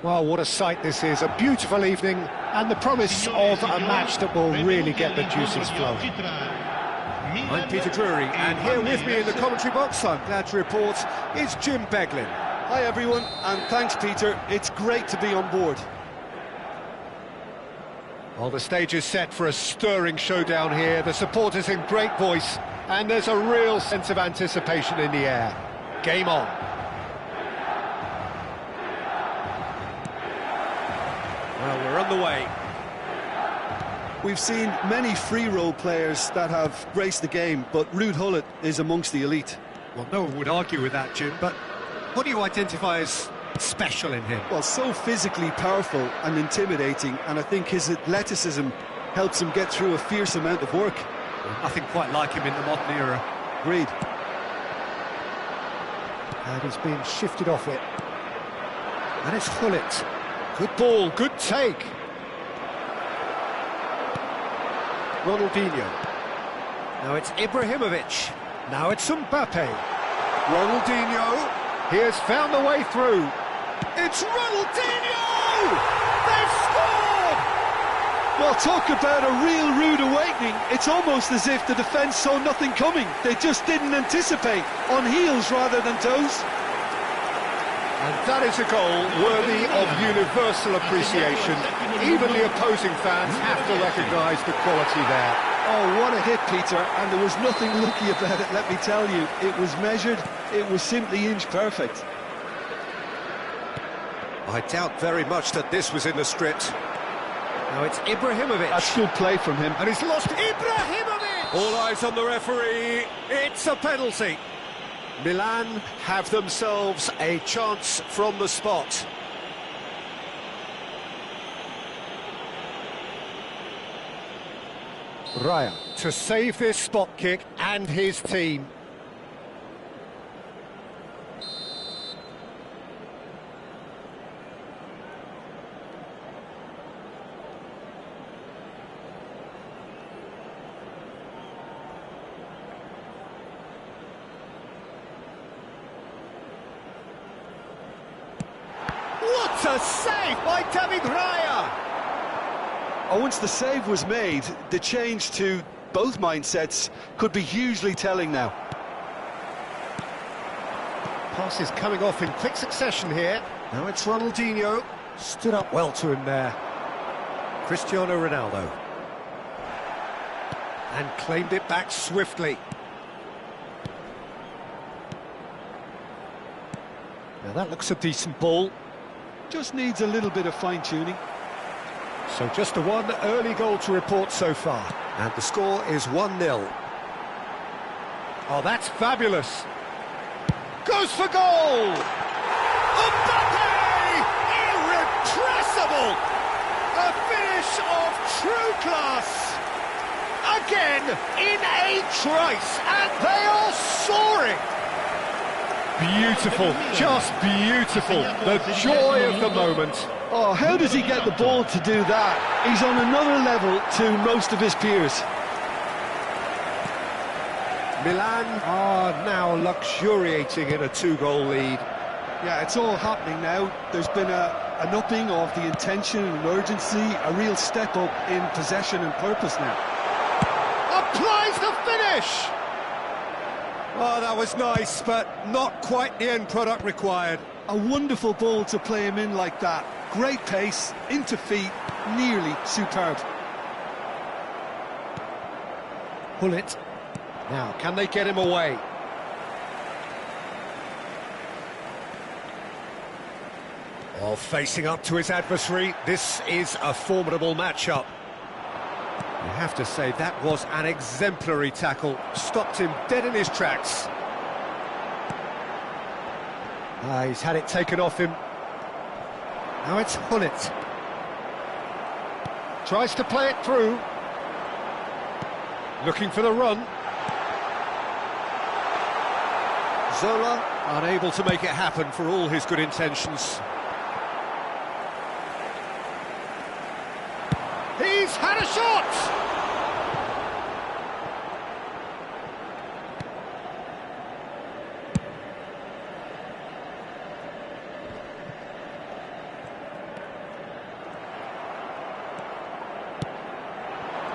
Well, what a sight this is, a beautiful evening, and the promise of a match that will really get the juices flowing. I'm Peter Drury, and here with me in the commentary box, I'm glad to report, is Jim Beglin. Hi everyone, and thanks Peter, it's great to be on board. Well, the stage is set for a stirring showdown here, the supporters in great voice, and there's a real sense of anticipation in the air. Game on. Well, we're on the way. We've seen many free role players that have graced the game, but Ruud Gullit is amongst the elite. Well, no one would argue with that, Jim, but what do you identify as special in him? Well, so physically powerful and intimidating, and I think his athleticism helps him get through a fierce amount of work. Nothing quite like him in the modern era. Agreed. And he's being shifted off it. And it's Gullit. Good ball, good take. Ronaldinho. Now it's Ibrahimovic. Now it's Mbappe. Ronaldinho. He has found the way through. It's Ronaldinho! They've scored! Well, talk about a real rude awakening. It's almost as if the defence saw nothing coming. They just didn't anticipate, on heels rather than toes. And that is a goal worthy of universal appreciation. Even the opposing fans have to recognise the quality there. Oh, what a hit, Peter, and there was nothing lucky about it, let me tell you. It was measured, it was simply inch perfect. I doubt very much that this was in the script. Now it's Ibrahimovic. That's good play from him. And he's lost Ibrahimovic! All eyes on the referee, it's a penalty. Milan have themselves a chance from the spot. Raya to save this spot kick and his team. What a save by David Raya! Oh, once the save was made, the change to both mindsets could be hugely telling now. Passes coming off in quick succession here. Now it's Ronaldinho. Stood up well to him there. Cristiano Ronaldo. And claimed it back swiftly. Now that looks a decent ball. Just needs a little bit of fine-tuning. So just the one early goal to report so far. And the score is 1-0. Oh, that's fabulous. Goes for goal! Mbappe! Irrepressible! A finish of true class. Again, in a trice, and they are soaring. Beautiful, just beautiful. The joy of the moment. Oh, how does he get the ball to do that? He's on another level to most of his peers. Milan are now luxuriating in a two-goal lead. Yeah, it's all happening now. There's been an upping of the intention and urgency, a real step up in possession and purpose now. Applies the finish! Oh, that was nice, but not quite the end product required. A wonderful ball to play him in like that. Great pace, into feet, nearly superb. Gullit. Now, can they get him away? Well, facing up to his adversary, this is a formidable matchup. You have to say that was an exemplary tackle. Stopped him dead in his tracks. He's had it taken off him. Now it's Gullit. Tries to play it through. Looking for the run. Zola unable to make it happen for all his good intentions. He's had a shot!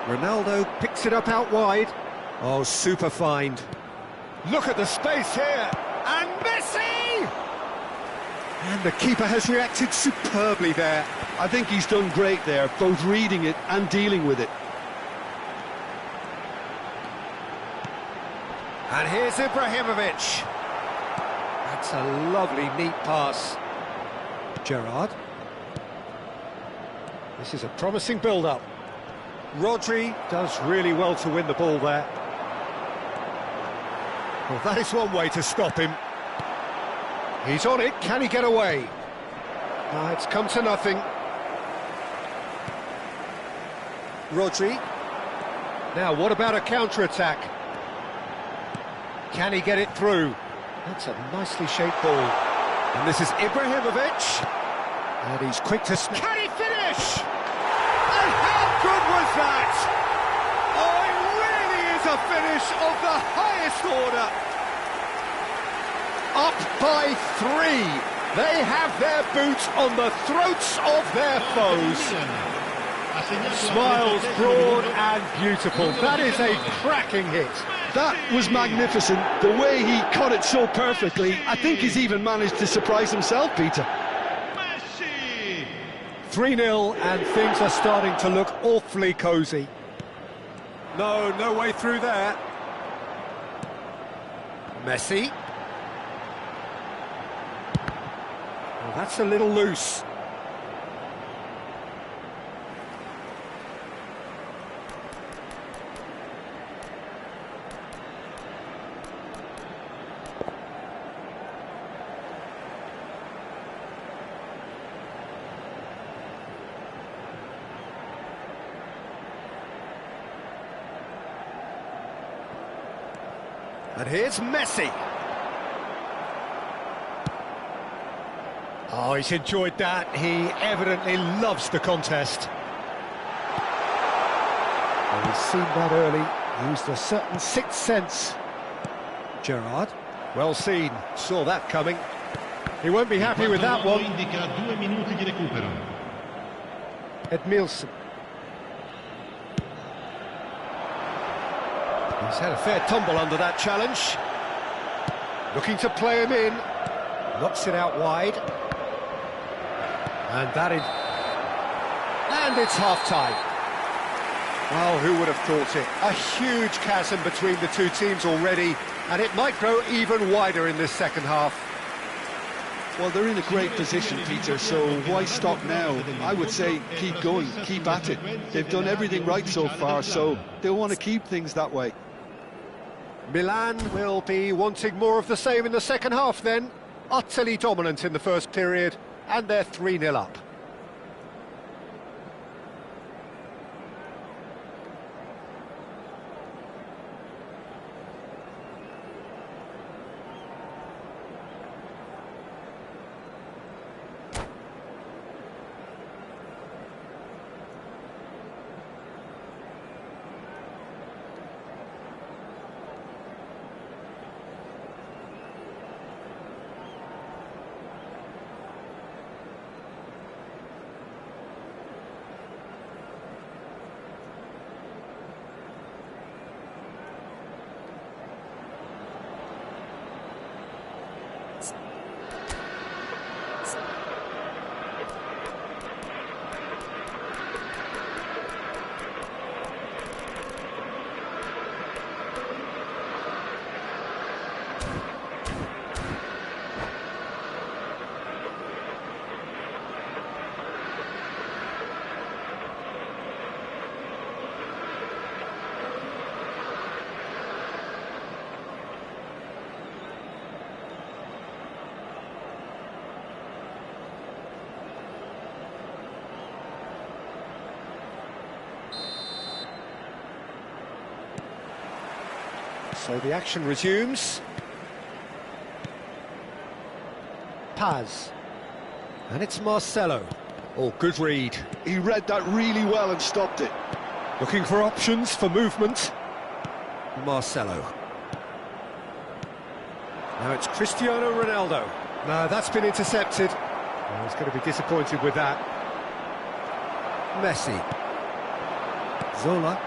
Ronaldo picks it up out wide. Oh, super find. Look at the space here. And Messi! And the keeper has reacted superbly there. I think he's done great there, both reading it and dealing with it. And here's Ibrahimovic. That's a lovely, neat pass. Gerrard. This is a promising build-up. Rodri does really well to win the ball there. Well, that is one way to stop him. He's on it, can he get away? It's come to nothing. Rodri. Now, what about a counter-attack? Can he get it through? That's a nicely shaped ball. And this is Ibrahimovic. And he's quick to... Can he finish? And how good was that? Oh, it really is a finish of the highest order. Up by 3. They have their boots on the throats of their foes. Smiles broad and beautiful. That is a cracking hit. That was magnificent. The way he cut it so perfectly. I think he's even managed to surprise himself, Peter. 3-0 and things are starting to look awfully cosy. No way through there. Messi. Well, that's a little loose. And here's Messi. Oh, he's enjoyed that. He evidently loves the contest. Well, he's seen that early, used a certain sixth sense. Gerrard, well seen, saw that coming. He won't be happy with that one. Edmilson. He's had a fair tumble under that challenge. Looking to play him in. Knocks it out wide. And that is... And it's half-time. Well, who would have thought it? A huge chasm between the two teams already, and it might grow even wider in this second half. Well, they're in a great position, Peter, so why stop now? I would say keep going, keep at it. They've done everything right so far, so they'll want to keep things that way. Milan will be wanting more of the same in the second half then. Utterly dominant in the first period, and they're 3-0 up. So the action resumes. Paz. And it's Marcelo. Oh, good read. He read that really well and stopped it. Looking for options for movement. Marcelo. Now it's Cristiano Ronaldo. No, that's been intercepted. Oh, he's going to be disappointed with that. Messi. Zola.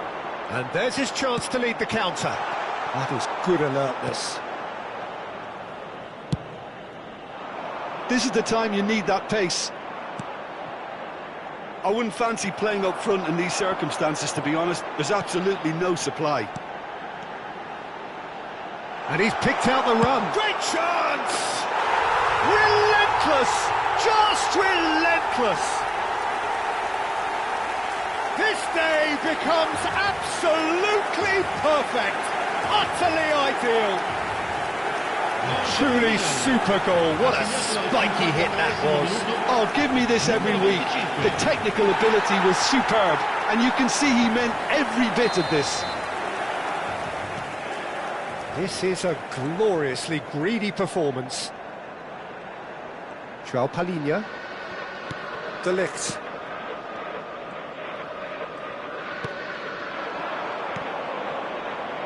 And there's his chance to lead the counter. That is good alertness. This is the time you need that pace. I wouldn't fancy playing up front in these circumstances, to be honest. There's absolutely no supply. And he's picked out the run. Great chance! Relentless! Just relentless! This day becomes absolutely perfect. Utterly ideal. Truly super goal. What a spiky hit that was. Oh, give me this every week. The technical ability was superb, and you can see he meant every bit of this. This is a gloriously greedy performance. João Palhinha. De Ligt.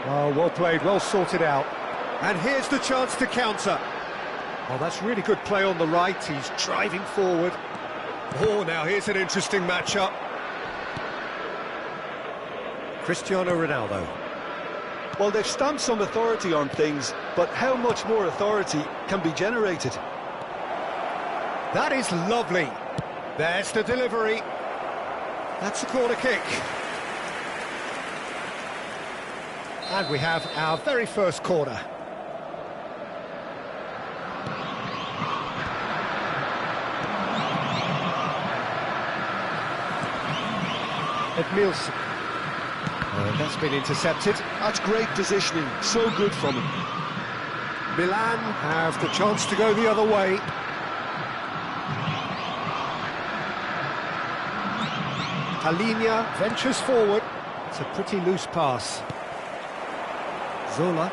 Oh, well played, well sorted out. And here's the chance to counter. Oh, that's really good play on the right. He's driving forward. Oh, now here's an interesting matchup. Cristiano Ronaldo. Well, they've stamped some authority on things, but how much more authority can be generated? That is lovely. There's the delivery. That's a corner kick. And we have our very first corner. Edmilson. That's been intercepted. That's great positioning, so good from him. Milan have the chance to go the other way. Palhinha ventures forward. It's a pretty loose pass. Zola.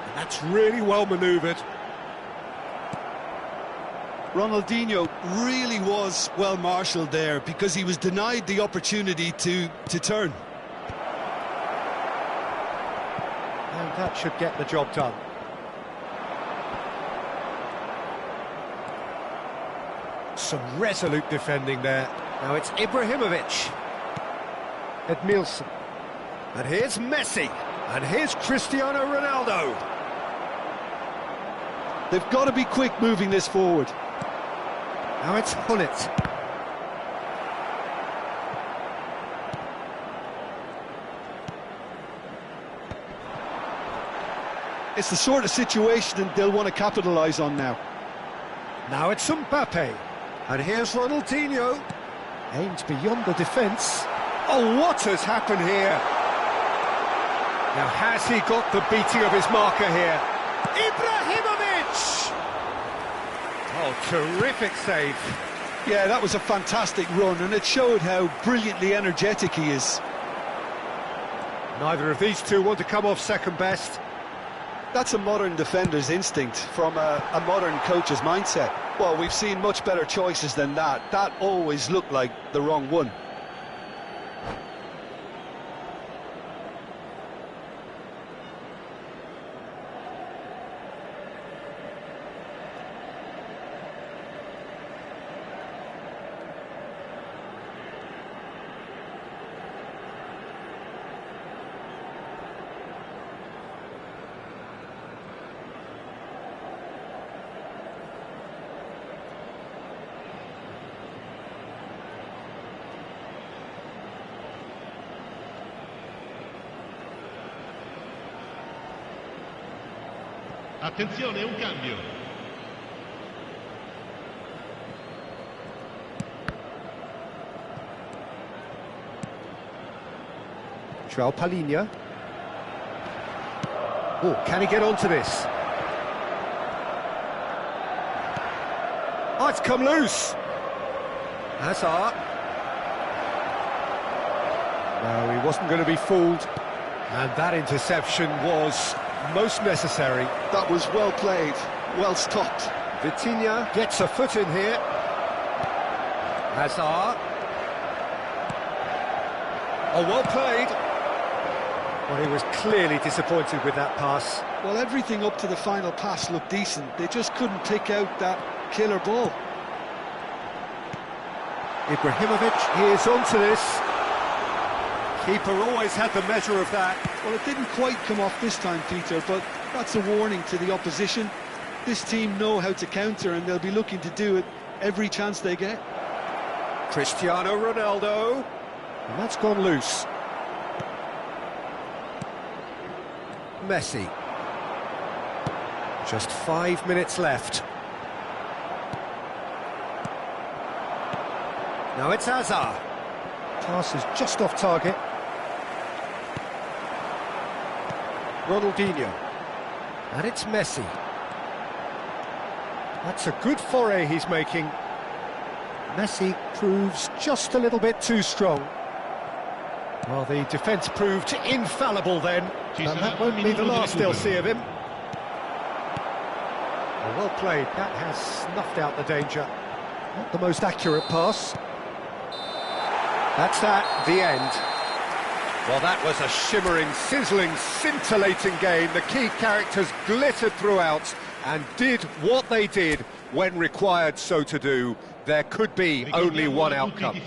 And that's really well manoeuvred. Ronaldinho really was well marshalled there because he was denied the opportunity to turn. And that should get the job done. Some resolute defending there. Now it's Ibrahimovic. Edmilson. And here's Messi. And here's Cristiano Ronaldo. They've got to be quick moving this forward. Now it's Hullet. It's the sort of situation that they'll want to capitalise on now. Now it's Mbappe. And here's Ronaldinho. Aimed beyond the defence. Oh, what has happened here? Now, has he got the beating of his marker here? Ibrahimovic! Oh, terrific save. Yeah, that was a fantastic run, and it showed how brilliantly energetic he is. Neither of these two want to come off second best. That's a modern defender's instinct from a modern coach's mindset. Well, we've seen much better choices than that. That always looked like the wrong one. Attenzione, un cambio. João Palhinha. Oh, can he get onto this? Oh, it's come loose. Hazard. No, he wasn't going to be fooled. And that interception was most necessary. That was well played, well stopped. Vitinha gets a foot in here. Hazard. Oh, well played. Well, he was clearly disappointed with that pass. Well, everything up to the final pass looked decent. They just couldn't pick out that killer ball. Ibrahimovic is onto this. Keeper always had the measure of that. Well, it didn't quite come off this time, Peter, but that's a warning to the opposition. This team know how to counter, and they'll be looking to do it every chance they get. Cristiano Ronaldo. And that's gone loose. Messi. Just 5 minutes left. Now it's Hazard. Pass is just off target. Ronaldinho. And it's Messi. That's a good foray he's making. Messi proves just a little bit too strong. Well, the defence proved infallible then, and that won't be the last they'll see of him. Well played, that has snuffed out the danger. Not the most accurate pass. That's that, the end. Well, that was a shimmering, sizzling, scintillating game. The key characters glittered throughout and did what they did when required so to do. There could be only one outcome.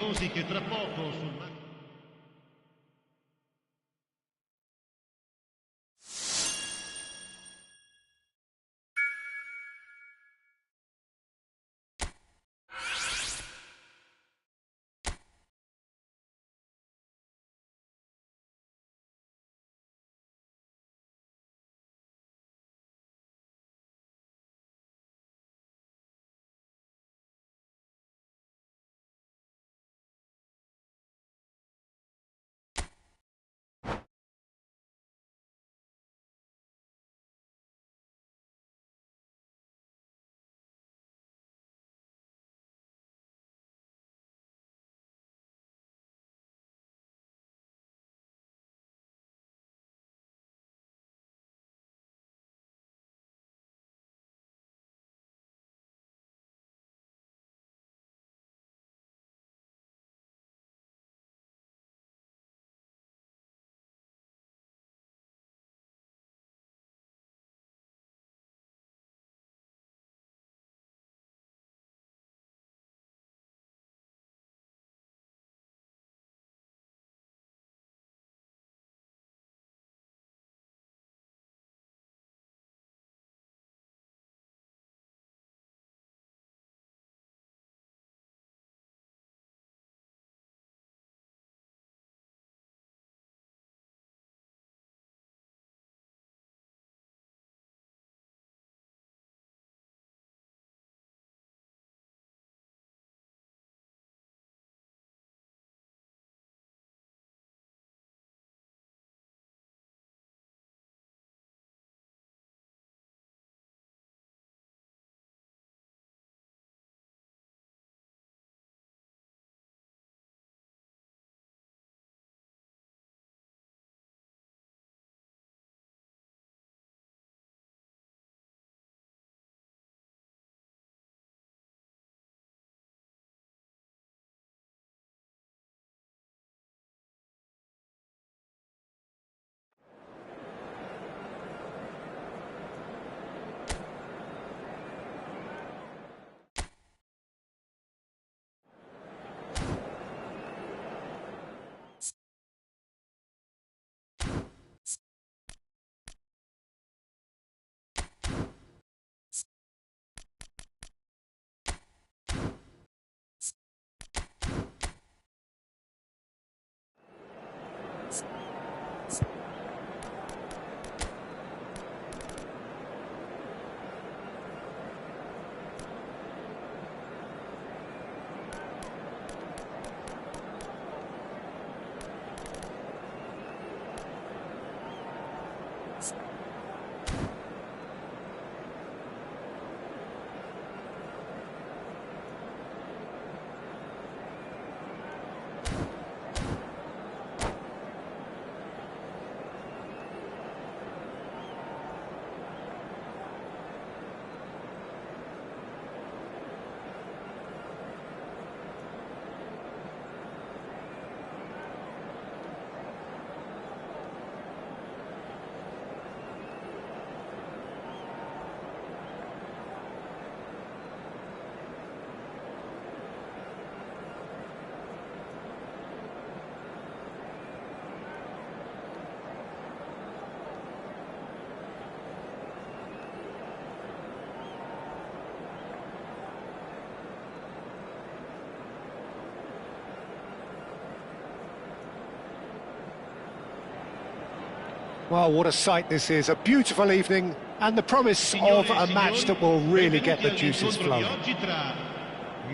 Well, what a sight this is, a beautiful evening, and the promise of a match that will really get the juices flowing.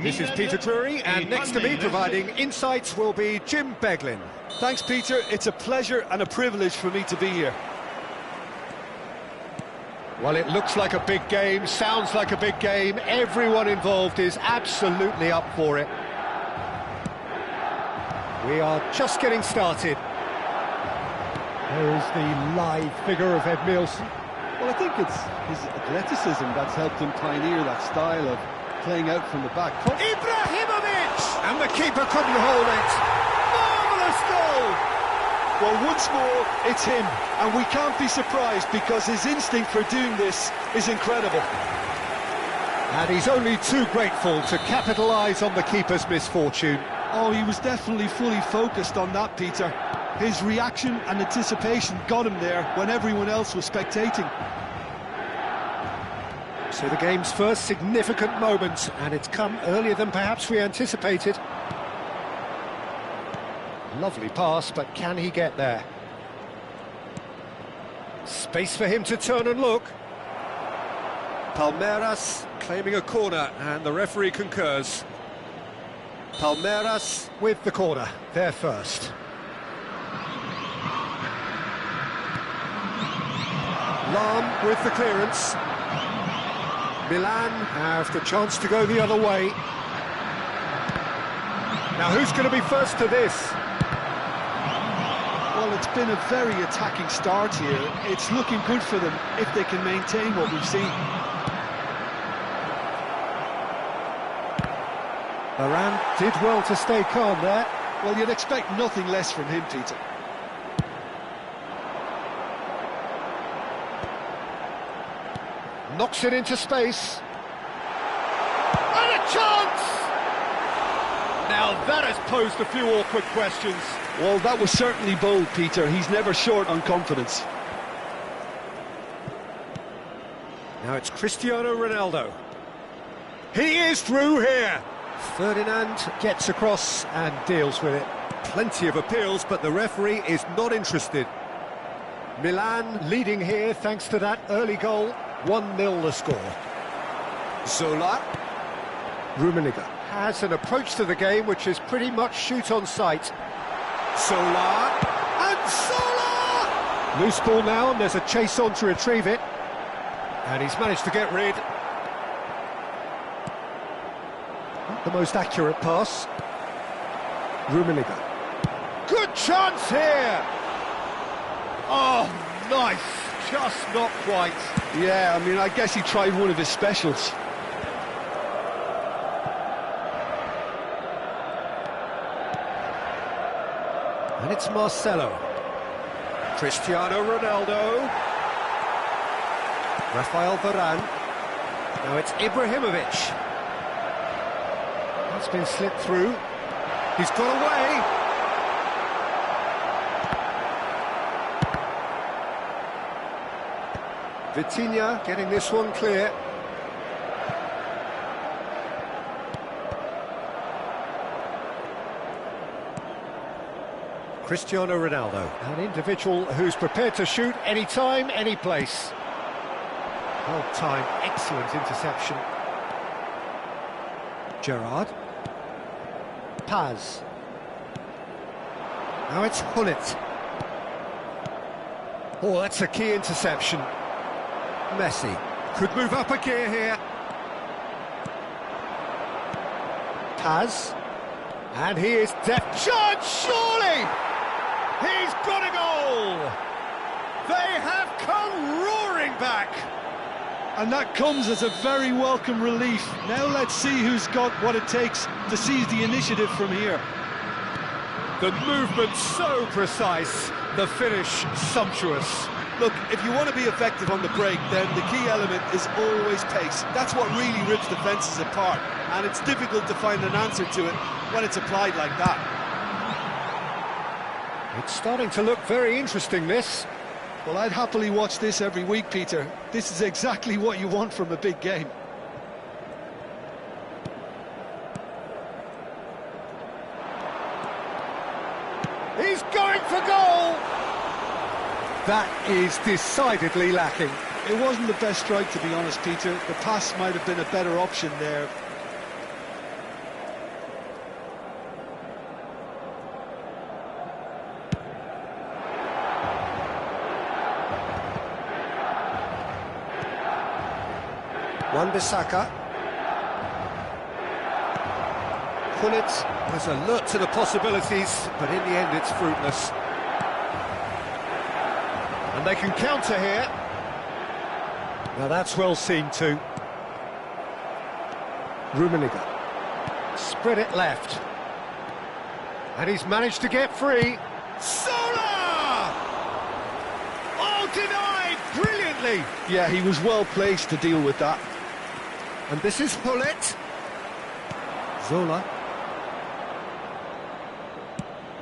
This is Peter Drury, and next to me providing insights will be Jim Beglin. Thanks, Peter. It's a pleasure and a privilege for me to be here. Well, it looks like a big game, sounds like a big game. Everyone involved is absolutely up for it. We are just getting started. There is the live figure of Ed Nielsen. Well, I think it's his athleticism that's helped him pioneer that style of playing out from the back. Ibrahimovic! And the keeper couldn't hold it. Marvellous goal! Well, once more, it's him, and we can't be surprised because his instinct for doing this is incredible. And he's only too grateful to capitalise on the keeper's misfortune. Oh, he was definitely fully focused on that, Peter. His reaction and anticipation got him there when everyone else was spectating. So the game's first significant moment, and it's come earlier than perhaps we anticipated. Lovely pass, but can he get there? Space for him to turn and look. Palmeiras claiming a corner, and the referee concurs. Palmeiras with the corner, there first. Lam with the clearance. Milan have the chance to go the other way. Now who's going to be first to this? Well, it's been a very attacking start here. It's looking good for them if they can maintain what we've seen. Varane did well to stay calm there. Well, you'd expect nothing less from him, Peter. Knocks it into space. And a chance! Now that has posed a few awkward questions. Well, that was certainly bold, Peter. He's never short on confidence. Now it's Cristiano Ronaldo. He is through here. Ferdinand gets across and deals with it. Plenty of appeals, but the referee is not interested. Milan leading here thanks to that early goal. 1-0 the score. Zola. Rummenigge has an approach to the game which is pretty much shoot on sight. Zola. And Zola! Loose ball now, and there's a chase on to retrieve it. And he's managed to get rid. Not the most accurate pass. Rummenigge. Good chance here! Oh, nice. Just not quite. Yeah, I mean, I guess he tried one of his specials. And it's Marcelo. Cristiano Ronaldo. Rafael Varane. Now it's Ibrahimovic. That's been slipped through. He's got away. Vitinha getting this one clear. Cristiano Ronaldo, an individual who's prepared to shoot any time, any place. Well timed, excellent interception. Gerrard. Paz. Now it's Hullet. Oh, that's a key interception. Messi could move up a gear here. Paz. And he is chance, surely! He's got a goal! They have come roaring back! And that comes as a very welcome relief. Now let's see who's got what it takes to seize the initiative from here. The movement so precise, the finish sumptuous. Look, if you want to be effective on the break, then the key element is always pace. That's what really rips defences apart, and it's difficult to find an answer to it when it's applied like that. It's starting to look very interesting, this. Well, I'd happily watch this every week, Peter. This is exactly what you want from a big game. He's going for goal! That is decidedly lacking. It wasn't the best strike, to be honest, Peter. The pass might have been a better option there. Wan-Bissaka. Gullit was alert to the possibilities, but in the end it's fruitless. And they can counter here. Now that's well seen too. Rummenigge. Spread it left. And he's managed to get free. Sola! Oh, denied brilliantly! Yeah, he was well placed to deal with that. And this is Gullit. Zola.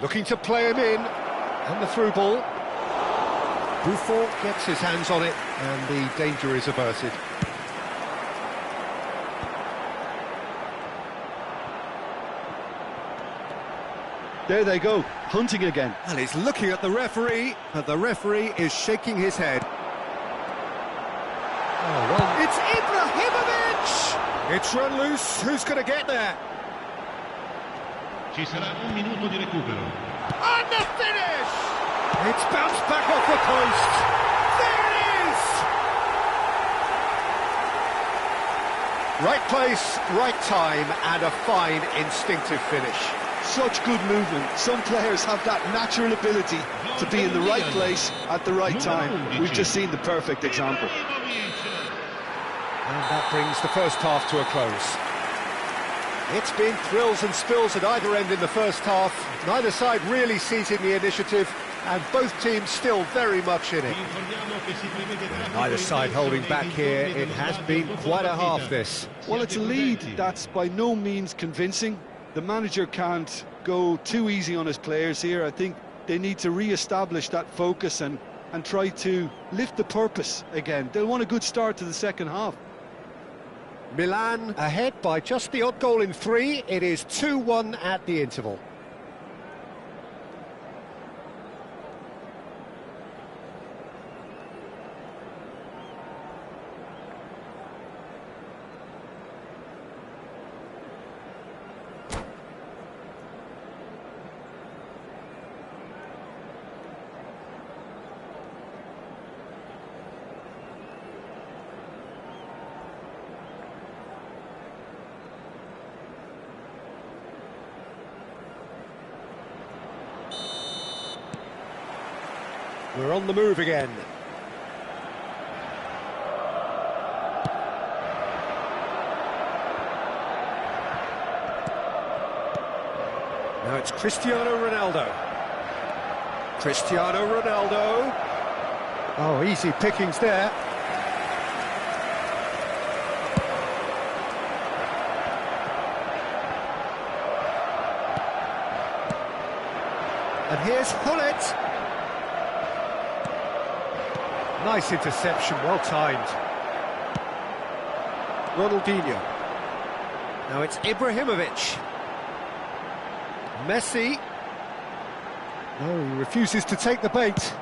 Looking to play him in. And the through ball. Buffon gets his hands on it, and the danger is averted. There they go, hunting again. And he's looking at the referee, but the referee is shaking his head. Oh, well, it's Ibrahimovic! It's run loose, who's going to get there? Ci sarà un minuto di recupero. And the finish! It's bounced back off the post. There it is! Right place, right time, and a fine instinctive finish. Such good movement. Some players have that natural ability to be in the right place at the right time. We've just seen the perfect example. And that brings the first half to a close. It's been thrills and spills at either end in the first half. Neither side really seizing the initiative, and both teams still very much in it. Neither side holding back here. It has been quite a half, this. Well, it's a lead that's by no means convincing. The manager can't go too easy on his players here. I think they need to re-establish that focus and try to lift the purpose again. They'll want a good start to the second half. Milan ahead by just the odd goal in 3. It is 2-1 at the interval. We're on the move again. Now it's Cristiano Ronaldo. Cristiano Ronaldo. Oh, easy pickings there. And here's Gullit. Nice interception, well timed. Ronaldinho. Now it's Ibrahimovic. Messi. No, he refuses to take the bait.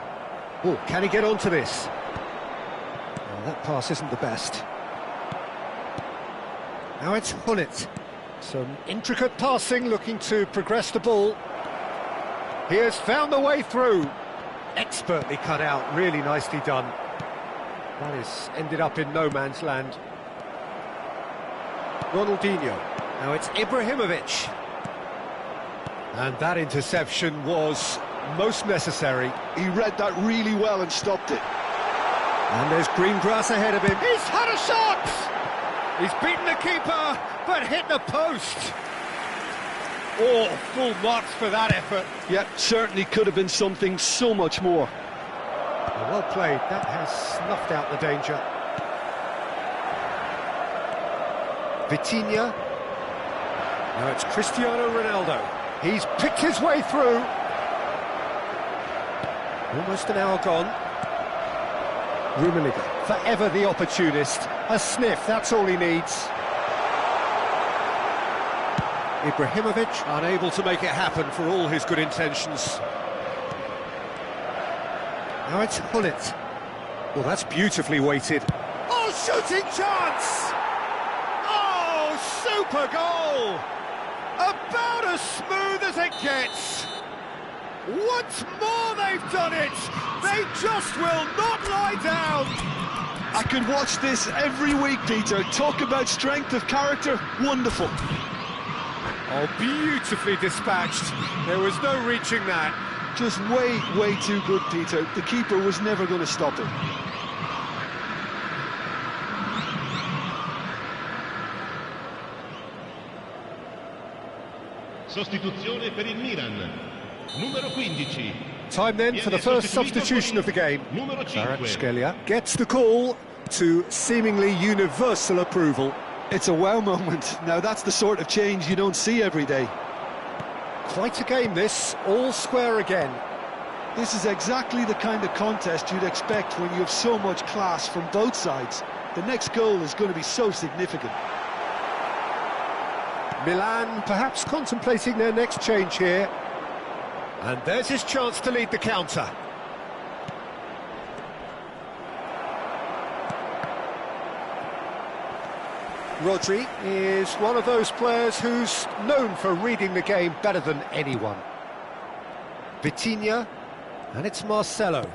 Oh, can he get onto this? Oh, that pass isn't the best. Now it's Gullit. Some intricate passing, looking to progress the ball. He has found the way through. Expertly cut out, really nicely done. That is ended up in no man's land. Ronaldinho. Now it's Ibrahimovic. And that interception was most necessary. He read that really well and stopped it. And there's green grass ahead of him. He's had a shot! He's beaten the keeper, but hit the post. Oh, full marks for that effort. Yeah, certainly could have been something so much more. Well played, that has snuffed out the danger. Vitinha. Now it's Cristiano Ronaldo. He's picked his way through. Almost an hour gone. Rummenigge, forever the opportunist. A sniff, that's all he needs. Ibrahimovic, unable to make it happen for all his good intentions. Now it's Hullet. Well, that's beautifully weighted. Oh, shooting chance! Oh, super goal! About as smooth as it gets. Once more they've done it! They just will not lie down! I could watch this every week, Peter. Talk about strength of character, wonderful. Oh, beautifully dispatched. There was no reaching that. Just way too good, Peter. The keeper was never going to stop it. Sostituzione per il Milan. Numero 15. Time then for the first substitution of the game. Kvaratskhelia gets the call to seemingly universal approval. It's a wow moment. Now that's the sort of change you don't see every day. Quite a game this, all square again. This is exactly the kind of contest you'd expect when you have so much class from both sides. The next goal is going to be so significant. Milan perhaps contemplating their next change here. And there's his chance to lead the counter. Rodri is one of those players who's known for reading the game better than anyone. Vitinha, and it's Marcelo.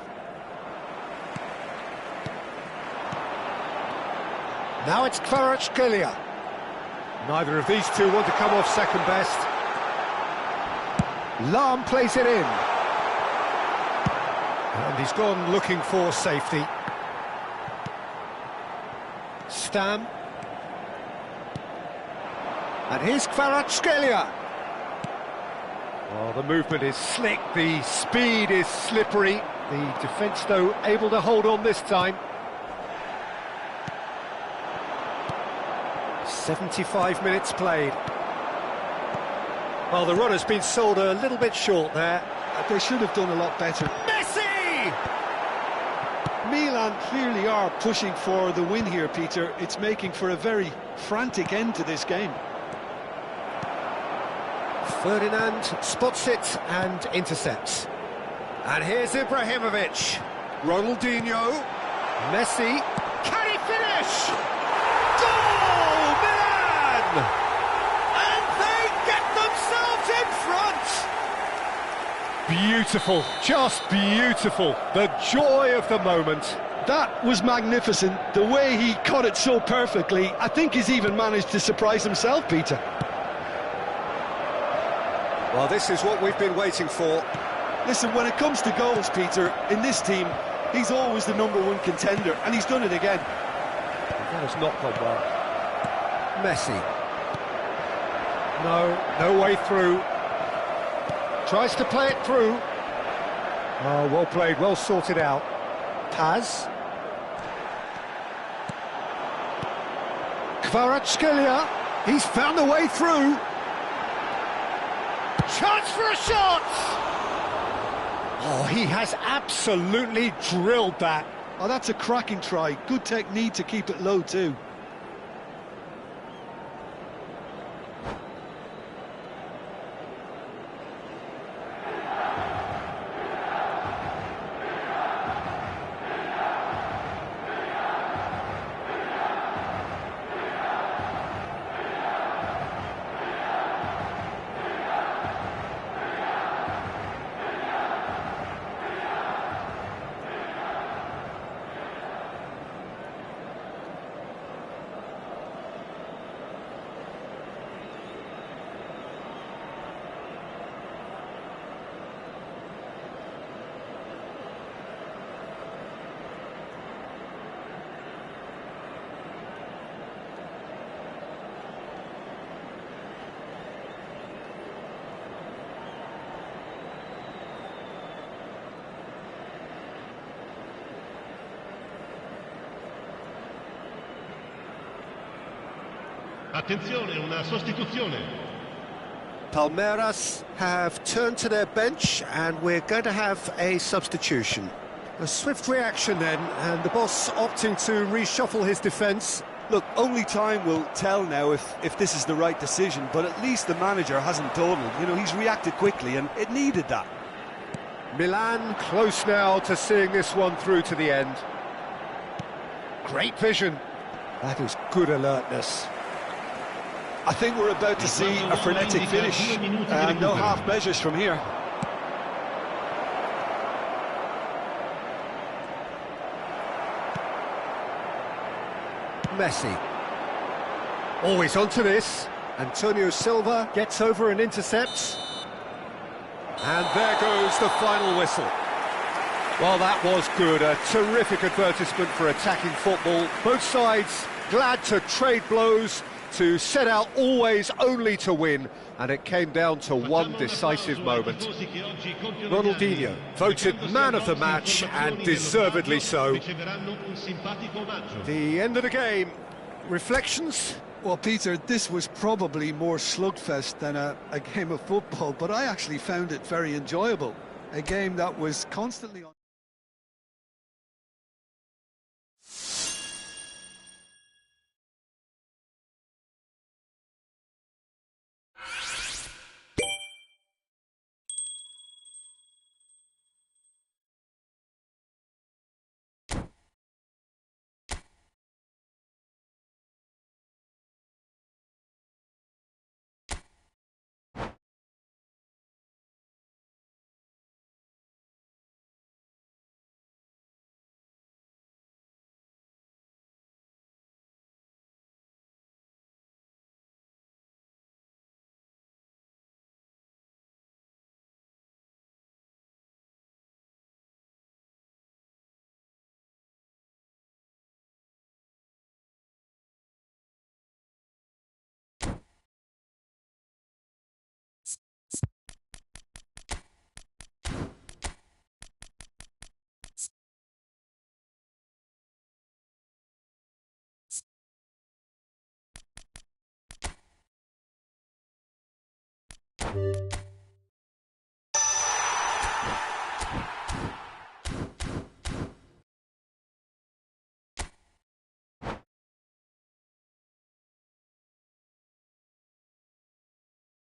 Now it's Kvaratskhelia. Neither of these two want to come off second best. Lahm plays it in. And he's gone looking for safety. Stam. And here's Kvaratskhelia. Oh, the movement is slick, the speed is slippery. The defence, though, able to hold on this time. 75 minutes played. Well, the run has been sold a little bit short there. They should have done a lot better. Messi! Milan clearly are pushing for the win here, Peter. It's making for a very frantic end to this game. Ferdinand spots it and intercepts. And here's Ibrahimovic. Ronaldinho. Messi. Can he finish? Goal! Milan! And they get themselves in front! Beautiful, just beautiful. The joy of the moment. That was magnificent. The way he cut it so perfectly. I think he's even managed to surprise himself, Peter. Well, this is what we've been waiting for. Listen, when it comes to goals, Peter, in this team, he's always the #1 contender, and he's done it again. That has not gone well. Messi. No way through. Tries to play it through. Oh, well played, well sorted out. Paz. Kvaratskhelia. He's found a way through. Chance for a shot! Oh, he has absolutely drilled that. Oh, that's a cracking try. Good technique to keep it low too. Attenzione, una sostituzione. Palmeiras have turned to their bench and we're going to have a substitution. A swift reaction then, and the boss opting to reshuffle his defence. Look, only time will tell now if this is the right decision, but at least the manager hasn't dawdled. You know, he's reacted quickly and it needed that. Milan close now to seeing this one through to the end. Great vision. That is good alertness. I think we're about to see a frenetic finish, and no half measures from here. Messi. Always onto this. Antonio Silva gets over and intercepts. And there goes the final whistle. Well, that was good. A terrific advertisement for attacking football. Both sides glad to trade blows, to set out always only to win, and it came down to one decisive moment. Ronaldinho voted man of the match, and deservedly so. The end of the game. Reflections? Well, Peter, this was probably more slugfest than a game of football, but I actually found it very enjoyable. A game that was constantly on.